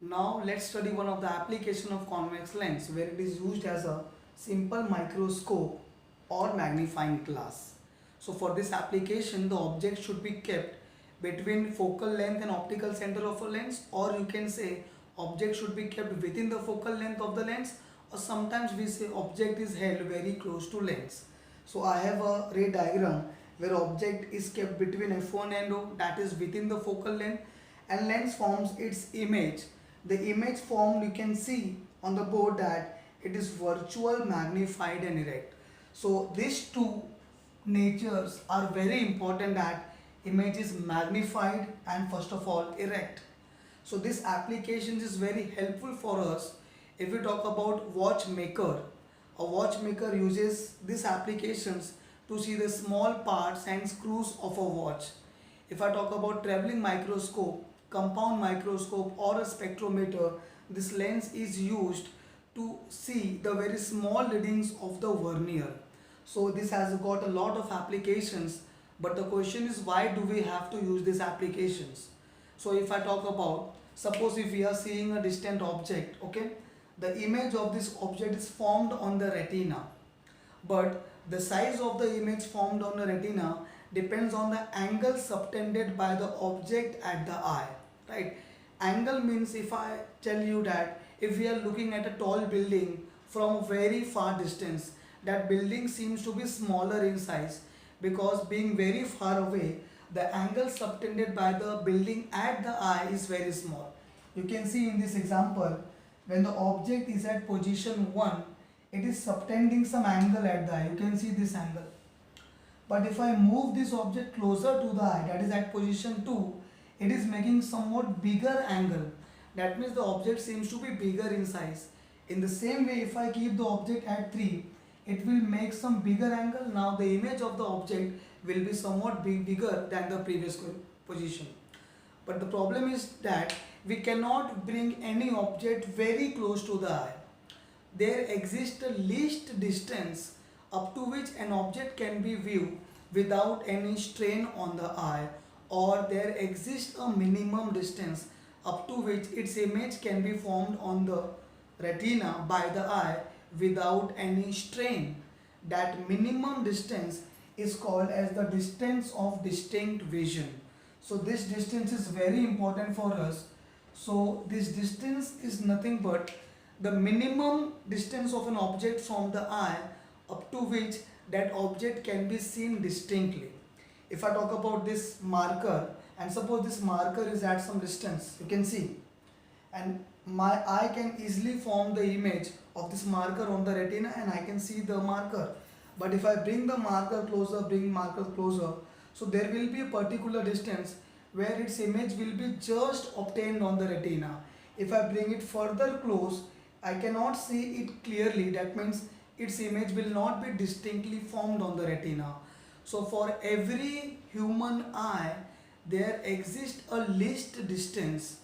Now let's study one of the application of convex lens where it is used as a simple microscope or magnifying glass. So for this application the object should be kept between focal length and optical center of a lens, or you can say object should be kept within the focal length of the lens, or sometimes we say object is held very close to lens. So I have a ray diagram where object is kept between f1 and O, that is within the focal length, and lens forms its image. The image formed, you can see on the board that it is virtual, magnified and erect. So these two natures are very important, that image is magnified and first of all erect. So this application is very helpful for us. If we talk about watchmaker, a watchmaker uses these applications to see the small parts and screws of a watch. If I talk about traveling microscope, compound microscope or a spectrometer, this lens is used to see the very small readings of the vernier. So this has got a lot of applications, but the question is, why do we have to use these applications? So if I talk about, suppose if we are seeing a distant object, okay, the image of this object is formed on the retina, but the size of the image formed on the retina depends on the angle subtended by the object at the eye, right? Angle means, if I tell you that if we are looking at a tall building from a very far distance, that building seems to be smaller in size, because being very far away, the angle subtended by the building at the eye is very small. You can see in this example, when the object is at position 1, it is subtending some angle at the eye. You can see this angle. But if I move this object closer to the eye, that is at position 2, it is making somewhat bigger angle. That means the object seems to be bigger in size. In the same way, if I keep the object at 3, it will make some bigger angle. Now the image of the object will be somewhat bigger than the previous position. But the problem is that we cannot bring any object very close to the eye. There exists a least distance up to which an object can be viewed without any strain on the eye, or there exists a minimum distance up to which its image can be formed on the retina by the eye without any strain. That minimum distance is called as the distance of distinct vision. So this distance is very important for us. So this distance is nothing but the minimum distance of an object from the eye up to which that object can be seen distinctly. If I talk about this marker, and suppose this marker is at some distance, you can see, and my eye can easily form the image of this marker on the retina and I can see the marker. But if I bring the marker closer, so there will be a particular distance where its image will be just obtained on the retina. If I bring it further close, I cannot see it clearly. That means its image will not be distinctly formed on the retina. So for every human eye, there exists a least distance.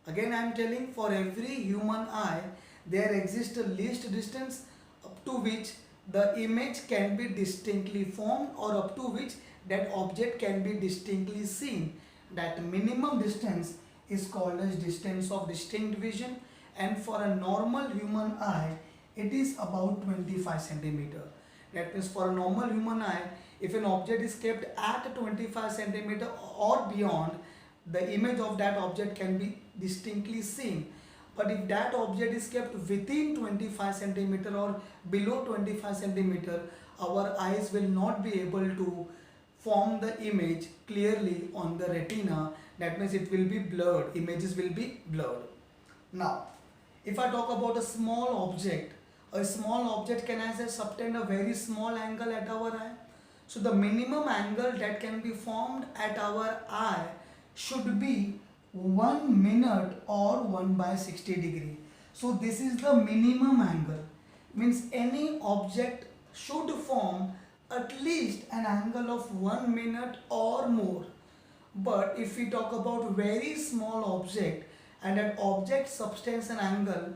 Again I am telling, for every human eye, there exists a least distance up to which the image can be distinctly formed, or up to which that object can be distinctly seen. That minimum distance is called as distance of distinct vision, and for a normal human eye it is about 25 centimeter. That means for a normal human eye, if an object is kept at 25 centimeter or beyond, the image of that object can be distinctly seen. But if that object is kept within 25 centimeter or below 25 centimeter, our eyes will not be able to form the image clearly on the retina. That means it will be blurred, images will be blurred. Now if I talk about a small object can, as I subtend a very small angle at our eye. So the minimum angle that can be formed at our eye should be 1 minute or 1 by 60 degree. So this is the minimum angle. Means any object should form at least an angle of 1 minute or more. But if we talk about very small object and that object subtends an angle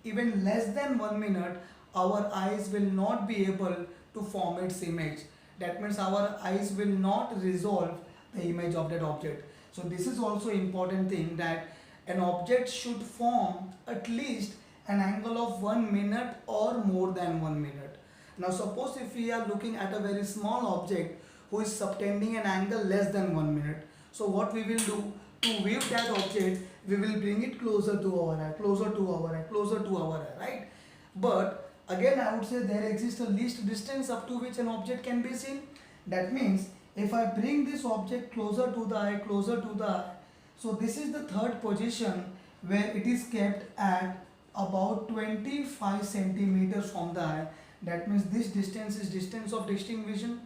even less than 1 minute, our eyes will not be able to form its image. That means our eyes will not resolve the image of that object. So this is also important thing, that an object should form at least an angle of 1 minute or more than 1 minute. Now suppose if we are looking at a very small object who is subtending an angle less than 1 minute. So what we will do to view that object, we will bring it closer to our eye, closer to our eye, closer to our eye, right? But again I would say there exists a least distance up to which an object can be seen. That means if I bring this object closer to the eye, closer to the eye, so this is the third position where it is kept at about 25 centimeters from the eye. That means this distance is distance of distinct vision.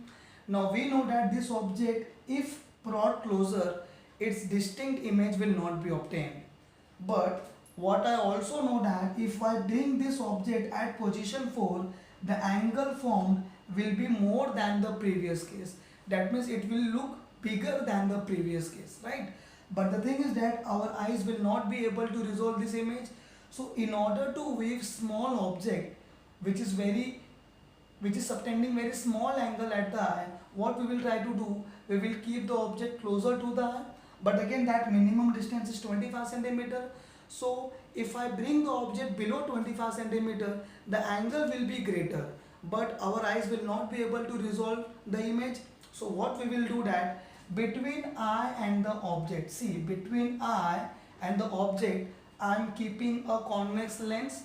Now we know that this object, if brought closer, its distinct image will not be obtained. But what I also know that if I bring this object at position 4, the angle formed will be more than the previous case. That means it will look bigger than the previous case, right? But the thing is that our eyes will not be able to resolve this image. So in order to view small object which is very which is subtending very small angle at the eye, what we will try to do, we will keep the object closer to the eye, but again that minimum distance is 25 centimeter. So if I bring the object below 25 centimeter, the angle will be greater, but our eyes will not be able to resolve the image. So what we will do that between eye and the object, see between eye and the object I am keeping a convex lens.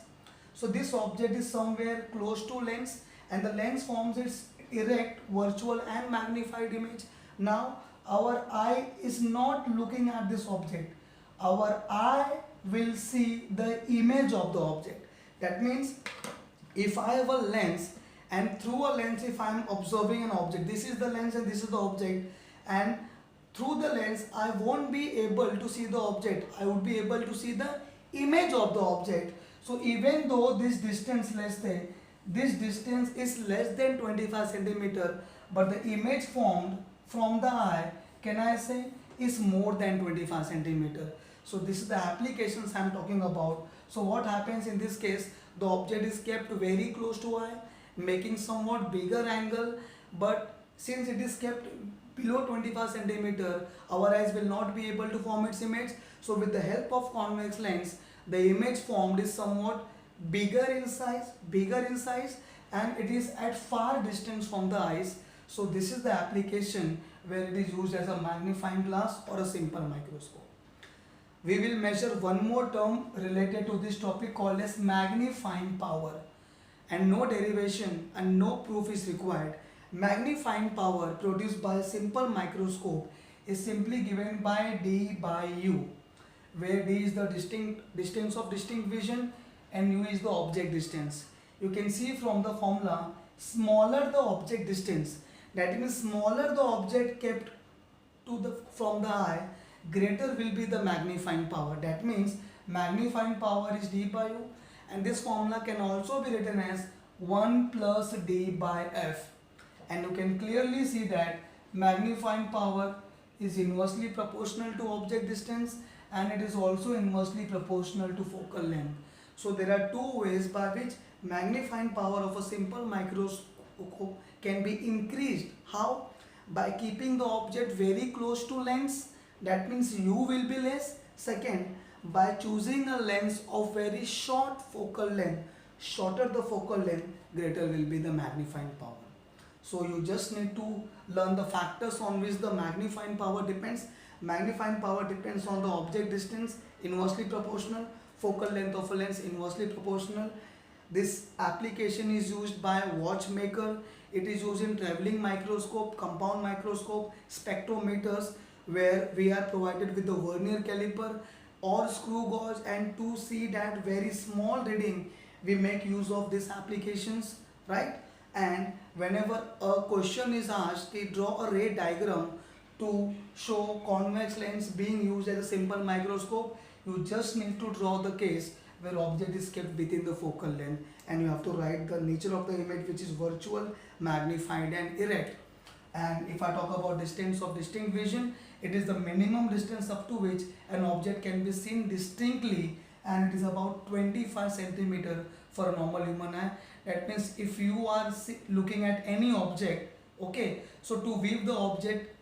So this object is somewhere close to lens, and the lens forms its erect, virtual and magnified image. Now our eye is not looking at this object. Our eye will see the image of the object. That means if I have a lens, and through a lens if I am observing an object, this is the lens and this is the object, and through the lens I won't be able to see the object, I would be able to see the image of the object. So even though this distance is less than 25 centimeter, but the image formed from the eye, can I say, is more than 25 centimeter. So this is the applications I am talking about. So what happens in this case, the object is kept very close to eye, making somewhat bigger angle, but since it is kept below 25 centimeter, our eyes will not be able to form its image. So with the help of convex lens, the image formed is somewhat bigger in size, and it is at far distance from the eyes. So this is the application where it is used as a magnifying glass or a simple microscope. We will measure one more term related to this topic called as magnifying power, and no derivation and no proof is required. Magnifying power produced by a simple microscope is simply given by D by U, where D is the distance of distinct vision and U is the object distance. You can see from the formula, smaller the object distance, that means smaller the object kept from the eye, greater will be the magnifying power. That means magnifying power is D by U, and this formula can also be written as 1 plus D by F. And you can clearly see that magnifying power is inversely proportional to object distance, and it is also inversely proportional to focal length. So there are two ways by which magnifying power of a simple microscope can be increased. How? By keeping the object very close to lens, that means U will be less. Second, by choosing a lens of very short focal length, shorter the focal length, greater will be the magnifying power. So you just need to learn the factors on which the magnifying power depends. Magnifying power depends on the object distance, inversely proportional, focal length of a lens, inversely proportional. This application is used by watchmaker. It is used in traveling microscope, compound microscope, spectrometers, where we are provided with the vernier caliper or screw gauge, and to see that very small reading we make use of these applications, right? And whenever a question is asked, we draw a ray diagram to show convex lens being used as a simple microscope. You just need to draw the case where object is kept within the focal length, and you have to write the nature of the image, which is virtual, magnified and erect. And if I talk about distance of distinct vision, it is the minimum distance up to which an object can be seen distinctly, and it is about 25 centimeter for a normal human eye. That means if you are looking at any object, okay, so to view the object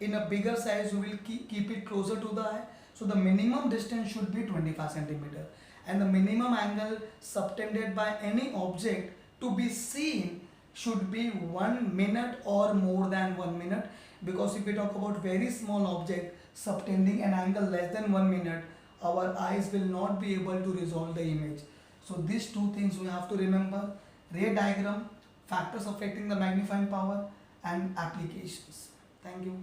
in a bigger size, you will keep it closer to the eye. So the minimum distance should be 25 centimeter, and the minimum angle subtended by any object to be seen should be 1 minute or more than 1 minute, because if we talk about very small object subtending an angle less than 1 minute, our eyes will not be able to resolve the image. So these two things we have to remember: ray diagram, factors affecting the magnifying power, and applications. Thank you.